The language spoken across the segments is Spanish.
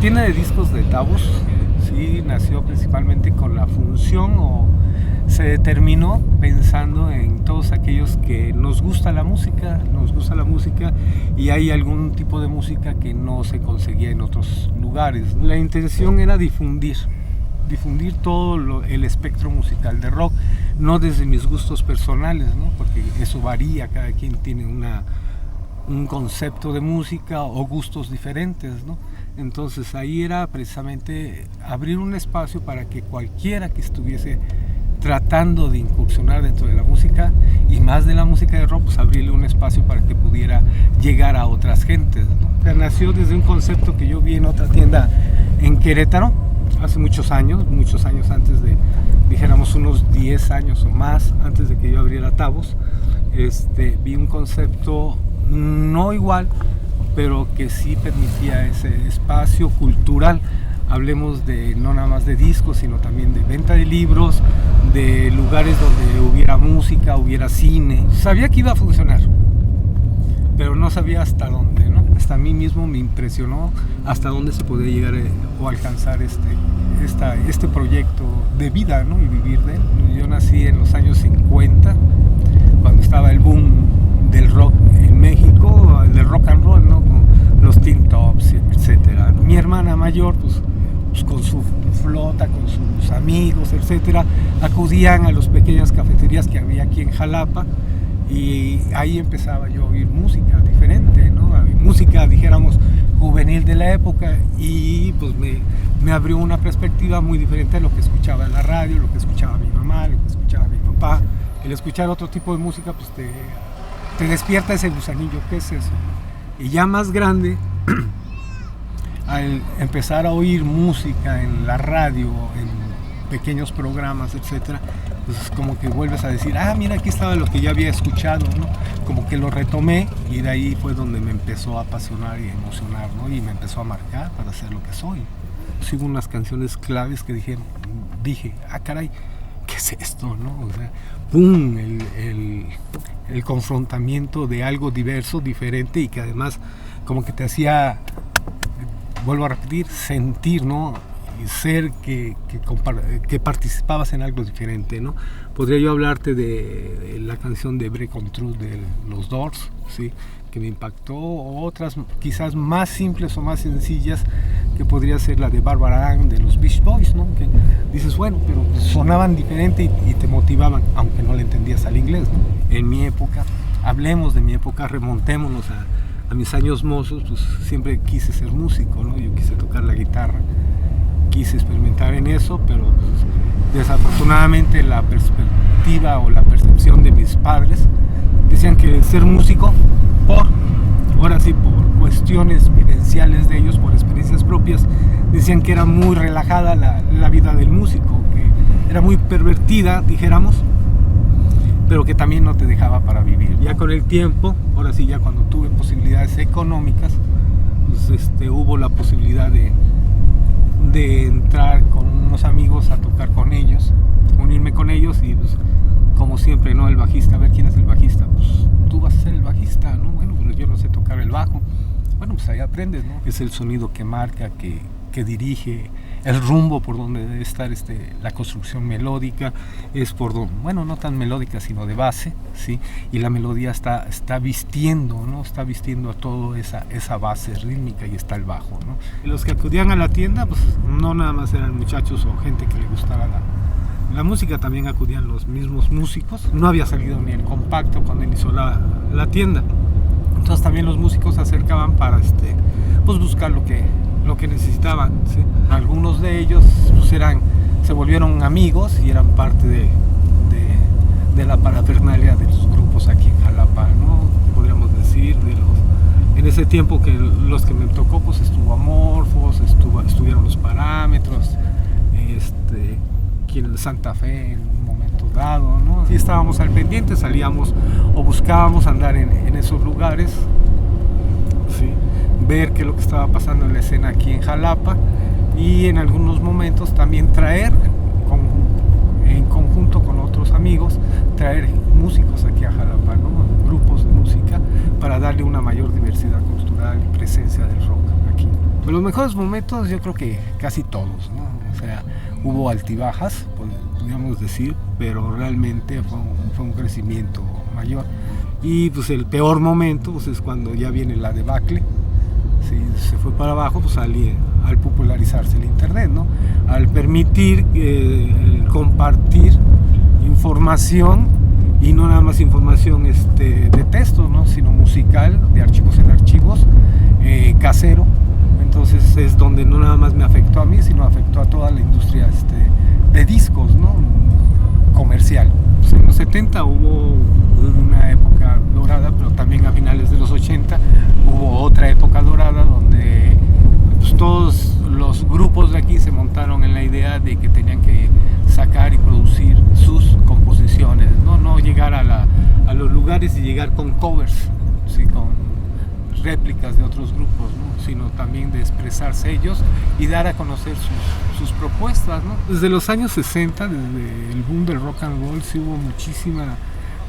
tienda de discos de Tavos, sí, nació principalmente con la función o se determinó pensando en todos aquellos que nos gusta la música y hay algún tipo de música que no se conseguía en otros lugares. La intención era difundir todo el espectro musical de rock, no desde mis gustos personales, ¿no? Porque eso varía, cada quien tiene un concepto de música o gustos diferentes, ¿no? Entonces ahí era precisamente abrir un espacio para que cualquiera que estuviese tratando de incursionar dentro de la música y más de la música de rock, pues abrirle un espacio para que pudiera llegar a otras gentes, ¿no? O sea, nació desde un concepto que yo vi en otra tienda en Querétaro hace muchos años antes de, dijéramos unos 10 años o más antes de que yo abriera Tavos. Vi un concepto no igual, pero que sí permitía ese espacio cultural. Hablemos de no nada más de discos, sino también de venta de libros, de lugares donde hubiera música, hubiera cine. Sabía que iba a funcionar, pero no sabía hasta dónde, ¿no? Hasta a mí mismo me impresionó hasta dónde se podía llegar o alcanzar este proyecto de vida, ¿no? Y vivir de él. Yo nací en los años 50, cuando estaba el boom del rock en México, del rock and roll, ¿no? Con los Teen Tops, etcétera. Mi hermana mayor, pues con su flota, con sus amigos, etcétera, acudían a las pequeñas cafeterías que había aquí en Jalapa y ahí empezaba yo a oír música diferente, ¿no? Música, dijéramos, juvenil de la época y pues me abrió una perspectiva muy diferente a lo que escuchaba en la radio, lo que escuchaba mi mamá, lo que escuchaba mi papá. El escuchar otro tipo de música pues te despierta ese gusanillo, ¿qué es eso? Y ya más grande, al empezar a oír música en la radio, en pequeños programas, etcétera, pues como que vuelves a decir, mira, aquí estaba lo que ya había escuchado, ¿no? Como que lo retomé y de ahí fue donde me empezó a apasionar y a emocionar, ¿no? Y me empezó a marcar para ser lo que soy. Sí, hubo unas canciones claves que dije, caray, ¿qué es esto, no? O sea, ¡pum! El confrontamiento de algo diverso, diferente y que además como que te hacía, vuelvo a repetir, sentir, ¿no? Y ser que participabas en algo diferente, ¿no? Podría yo hablarte de la canción de Break On Through de los Doors, ¿sí? Que me impactó, o otras quizás más simples o más sencillas, que podría ser la de Barbara Ann de los Beach Boys, ¿no? Que dices, bueno, pero sonaban diferente y te motivaban, aunque no le entendías al inglés, ¿no? En mi época, hablemos de mi época, remontémonos a mis años mozos, pues siempre quise ser músico, ¿no? Yo quise tocar la guitarra, quise experimentar en eso, pero pues, desafortunadamente la perspectiva o la percepción de mis padres decían que ser músico, por cuestiones vivenciales de ellos, por experiencias propias, decían que era muy relajada la vida del músico, que era muy pervertida, dijéramos, pero que también no te dejaba para vivir. Ya con el tiempo, ahora sí, ya cuando tuve posibilidades económicas, pues hubo la posibilidad de entrar con unos amigos a tocar con ellos, unirme con ellos y pues, como siempre, ¿no? El bajista, a ver quién es el bajista, pues tú vas a ser el bajista, ¿no? Bueno, pues yo no sé tocar el bajo, bueno, pues ahí aprendes, ¿no? Es el sonido que marca, que dirige, el rumbo por donde debe estar la construcción melódica, es por donde, bueno, no tan melódica sino de base, ¿sí? Y la melodía está vistiendo, ¿no? Está vistiendo a todo esa base rítmica y está el bajo, ¿no? Y los que acudían a la tienda, pues no nada más eran muchachos o gente que le gustaba la música, también acudían los mismos músicos. No había salido ni el compacto cuando inició la tienda, entonces también los músicos se acercaban para pues buscar lo que necesitaban, ¿sí? Algunos de ellos pues se volvieron amigos y eran parte de la parafernalia de los grupos aquí en Jalapa, ¿no? Podríamos decir, en ese tiempo que los que me tocó, pues estuvo Amorphos, estuvieron los Parámetros, aquí en Santa Fe en un momento dado, ¿no? Sí, estábamos al pendiente, salíamos o buscábamos andar en esos lugares, ¿sí? Ver qué es lo que estaba pasando en la escena aquí en Jalapa y en algunos momentos también traer en conjunto con otros amigos, traer músicos aquí a Jalapa, ¿no? Grupos de música para darle una mayor diversidad cultural y presencia del rock aquí. Pero los mejores momentos yo creo que casi todos, ¿no? O sea, hubo altibajas, podríamos decir, pero realmente fue un crecimiento mayor. Y pues el peor momento pues, es cuando ya viene la debacle. Sí, se fue para abajo pues, al popularizarse el internet, ¿no? Al permitir compartir información, y no nada más información de texto, ¿no? Sino musical, de archivos en archivos, casero. Entonces es donde no nada más me afectó a mí, sino afectó a toda la industria de discos, ¿no? Comercial. Pues en los 70 hubo una época dorada, pero también a finales de los 80 hubo otra época dorada donde pues, todos los grupos de aquí se montaron en la idea de que tenían que sacar y producir sus composiciones, no llegar a los lugares y llegar con covers, ¿sí? Con réplicas de otros grupos, ¿no? Sino también de expresarse ellos y dar a conocer sus propuestas, ¿no? Desde los años 60, desde el boom del rock and roll, sí hubo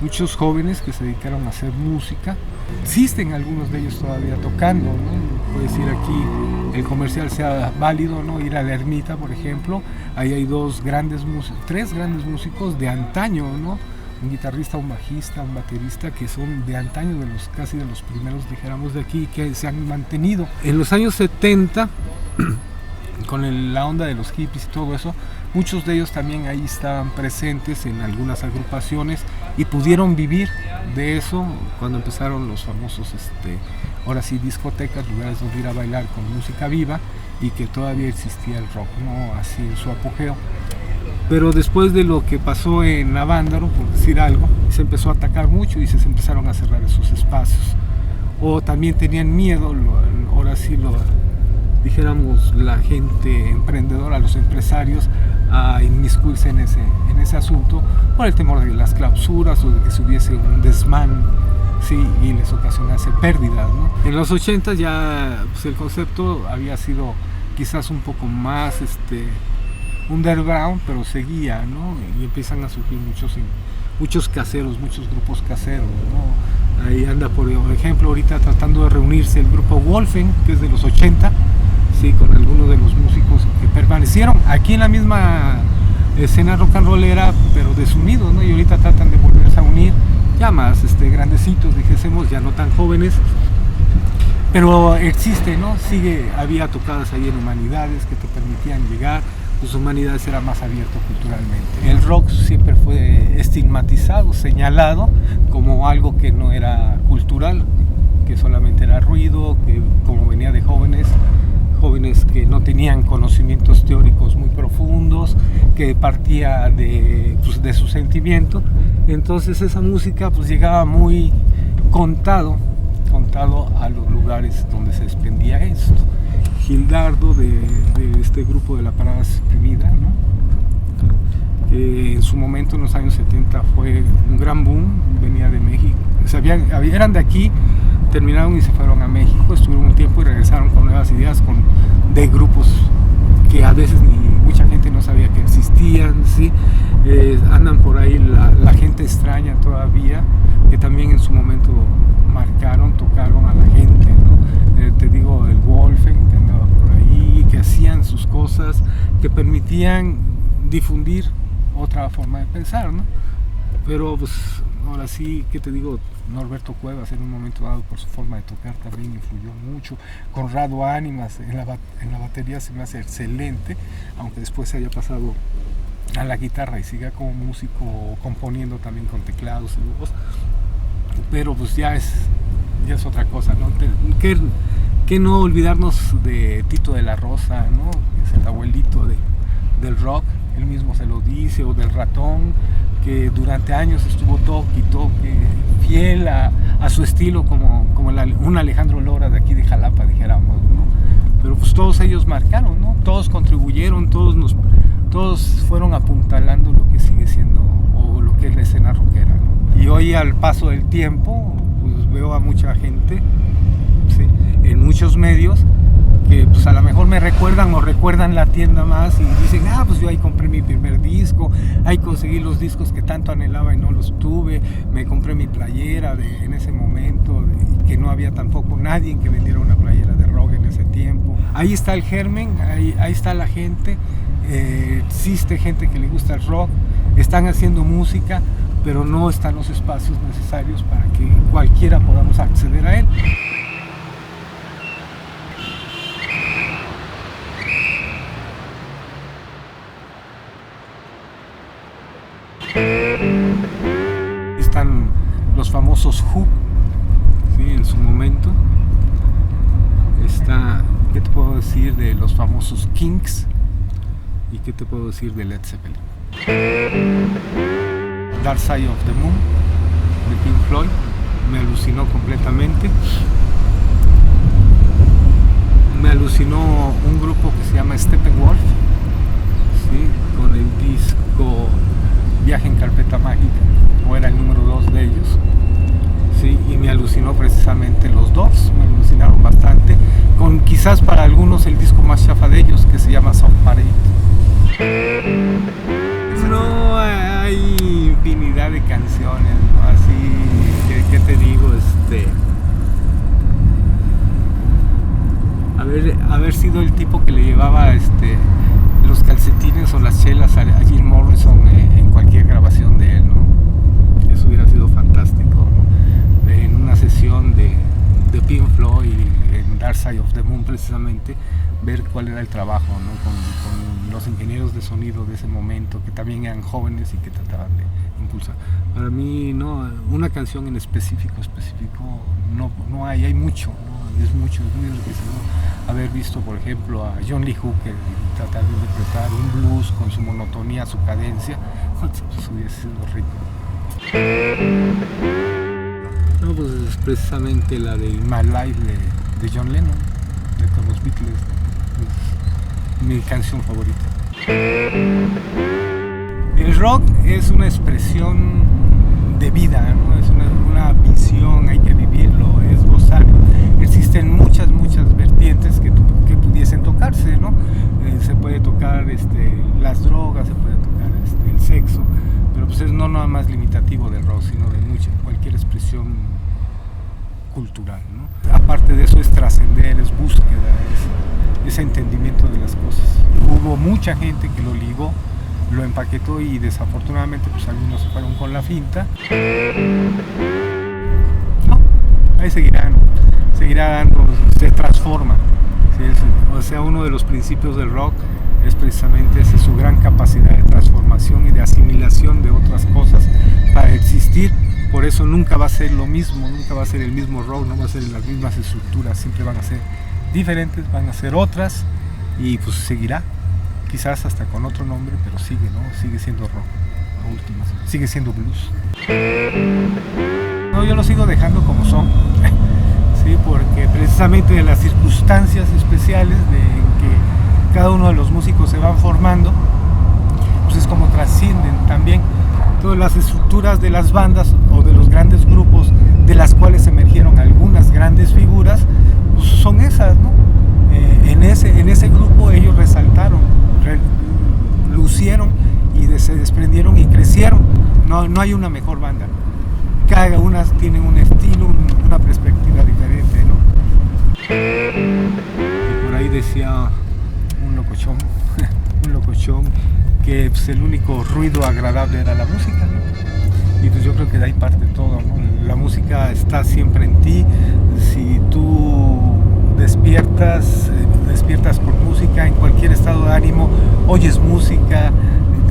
muchos jóvenes que se dedicaron a hacer música. Existen algunos de ellos todavía tocando, ¿no? Puedes ir aquí, el comercial sea válido, ¿no? Ir a la Ermita, por ejemplo, ahí hay tres grandes músicos de antaño, ¿no? Un guitarrista, un bajista, un baterista que son de antaño, casi de los primeros, dijéramos, de aquí, que se han mantenido. En los años 70, con la onda de los hippies y todo eso, muchos de ellos también ahí estaban presentes en algunas agrupaciones y pudieron vivir de eso cuando empezaron los famosos, ahora sí, discotecas, lugares donde ir a bailar con música viva, y que todavía existía el rock, ¿no? Así en su apogeo. Pero después de lo que pasó en Avándaro, por decir algo, se empezó a atacar mucho y se empezaron a cerrar esos espacios. O también tenían miedo, ahora sí dijéramos la gente emprendedora, los empresarios, a inmiscuirse en ese asunto por el temor de las clausuras o de que se hubiese un desmán, sí, y les ocasionase pérdidas, ¿no? En los 80 ya pues, el concepto había sido quizás un poco más underground, pero seguía, ¿no? Y empiezan a surgir muchos caseros, muchos grupos caseros, ¿no? Ahí anda, por ejemplo, ahorita tratando de reunirse el grupo Wolfen, que es de los 80, sí, con algunos de los músicos que permanecieron aquí en la misma escena rock and rollera, pero desunidos, ¿no? Y ahorita tratan de volverse a unir, ya más grandecitos, dijésemos, ya no tan jóvenes, pero existe, ¿no? Había tocadas ahí en Humanidades que te permitían llegar. Pues Humanidades era más abierto culturalmente. El rock siempre fue estigmatizado, señalado como algo que no era cultural, que solamente era ruido, que como venía de jóvenes que no tenían conocimientos teóricos muy profundos, que partía de su sentimiento. Entonces esa música pues llegaba muy contado a los lugares donde se expendía esto. Gildardo de este grupo de La Parada Exprimida, ¿no? En su momento en los años 70 fue un gran boom, venía de México, eran de aquí, terminaron y se fueron a México, estuvieron un tiempo y regresaron con nuevas ideas de grupos que a veces ni mucha gente no sabía que existían, ¿sí? Andan por ahí la gente extraña todavía, que también en su momento tocaron a la gente, ¿no? Te digo, el Wolfen que andaba por ahí, que hacían sus cosas, que permitían difundir otra forma de pensar, ¿no? Pero pues ahora sí, ¿qué te digo? Norberto Cuevas en un momento dado por su forma de tocar también influyó mucho. Conrado Ánimas en la batería se me hace excelente, aunque después se haya pasado a la guitarra y siga como músico componiendo también con teclados y voz. Pero pues ya es otra cosa, ¿no? Que no olvidarnos de Tito de la Rosa, ¿no? Que es el abuelito del rock, él mismo se lo dice, o del Ratón, que durante años estuvo toque fiel a su estilo, como un Alejandro Lora de aquí de Jalapa, dijéramos, ¿no? Pero pues todos ellos marcaron, ¿no? Todos contribuyeron, todos fueron apuntalando lo que sigue siendo, o lo que es la escena rockera, ¿no? Y hoy, al paso del tiempo, pues veo a mucha gente, ¿sí? En muchos medios que pues a lo mejor me recuerdan la tienda más y dicen, pues yo ahí compré mi primer disco, ahí conseguí los discos que tanto anhelaba y no los tuve, me compré mi playera en ese momento, y que no había tampoco nadie que vendiera una playera de rock en ese tiempo. ahí está el germen, ahí está la gente, existe gente que le gusta el rock, están haciendo música, pero no están los espacios necesarios para que cualquiera podamos acceder a él. Están los famosos Who, ¿sí? En su momento. Está, ¿qué te puedo decir de los famosos Kinks? ¿Y qué te puedo decir de Led Zeppelin? Dark Side of the Moon de Pink Floyd me alucinó completamente. Me alucinó un grupo que se llama Steppenwolf, ¿sí? Con el disco Viaje en Carpeta Mágica, o era el número 2 de ellos, ¿sí? Y me alucinó precisamente los dos, me alucinaron bastante, con quizás para algunos el disco más chafa de ellos, que se llama Soft Parade. No, hay infinidad de canciones, ¿no? Así que te digo, haber sido el tipo que le llevaba los calcetines o las chelas a Jim Morrison en cualquier grabación de él, ¿no? Eso hubiera sido fantástico, ¿no? En una sesión de Pink Floyd en Dark Side of the Moon, precisamente, ver cuál era el trabajo, ¿no? Con los ingenieros de sonido de ese momento, que también eran jóvenes y que trataban de impulsar. Para mí, no, una canción en específico no hay mucho, ¿no? Es mucho, es muy enriquecedor haber visto, por ejemplo, a John Lee Hooker tratar de interpretar un blues con su monotonía, su cadencia. Eso hubiese sido rico. No, pues es precisamente la de My Life de John Lennon, con los Beatles. Es mi canción favorita. El rock es una expresión de vida, ¿no? Es una visión, hay que vivirlo, es gozarlo. Existen muchas vertientes que pudiesen tocarse, ¿no? Se puede tocar las drogas, se puede tocar el sexo, pero pues es no nada más limitativo del rock, sino de cualquier expresión cultural, ¿no? Aparte de eso es trascender, es búsqueda, es entendimiento de las cosas. Hubo mucha gente que lo ligó, lo empaquetó y desafortunadamente pues algunos se fueron con la finta. No, ahí seguirá dando, se transforma. ¿Sí? O sea, uno de los principios del rock es precisamente su gran capacidad de transformación y de asimilación de otras cosas para existir. Por eso nunca va a ser lo mismo, nunca va a ser el mismo rock, no va a ser las mismas estructuras, siempre van a ser diferentes, van a ser otras y pues seguirá, quizás hasta con otro nombre, pero sigue, ¿no? Sigue siendo rock, a últimas, sigue siendo blues. No, yo lo sigo dejando como son, sí, porque precisamente de las circunstancias especiales de que cada uno de los músicos se van formando, pues es como trascienden también todas las estructuras de las bandas o de los grandes grupos de las cuales emergieron algunas grandes figuras, pues son esas, ¿no? En ese grupo ellos resaltaron, lucieron y se desprendieron y crecieron. No hay una mejor banda. Cada una tiene un estilo, una perspectiva diferente, ¿no? Y por ahí decía un locochón que pues, el único ruido agradable era la música, ¿no? Y pues yo creo que de ahí parte todo, ¿no? La música está siempre en ti. Si tú despiertas con música, en cualquier estado de ánimo, oyes música,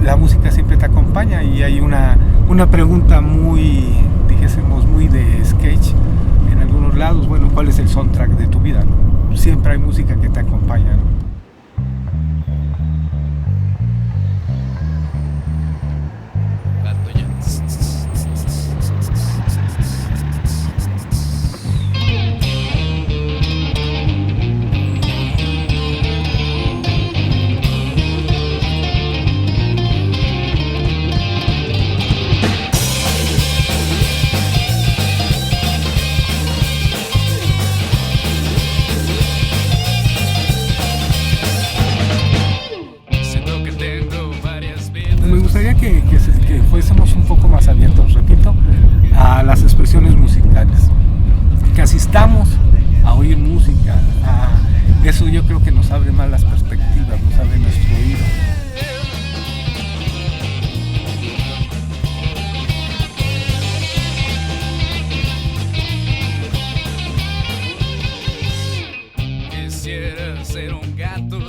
la música siempre te acompaña. Y hay una pregunta dijésemos muy de sketch en algunos lados, bueno, ¿cuál es el soundtrack de tu vida, ¿no? Siempre hay música que te acompaña, ¿no? Me gustaría que fuésemos un poco más abiertos, repito, a las expresiones musicales, que asistamos a oír música, eso yo creo creo que nos abre más las perspectivas, nos abre nuestro oído. Quisiera ser un gato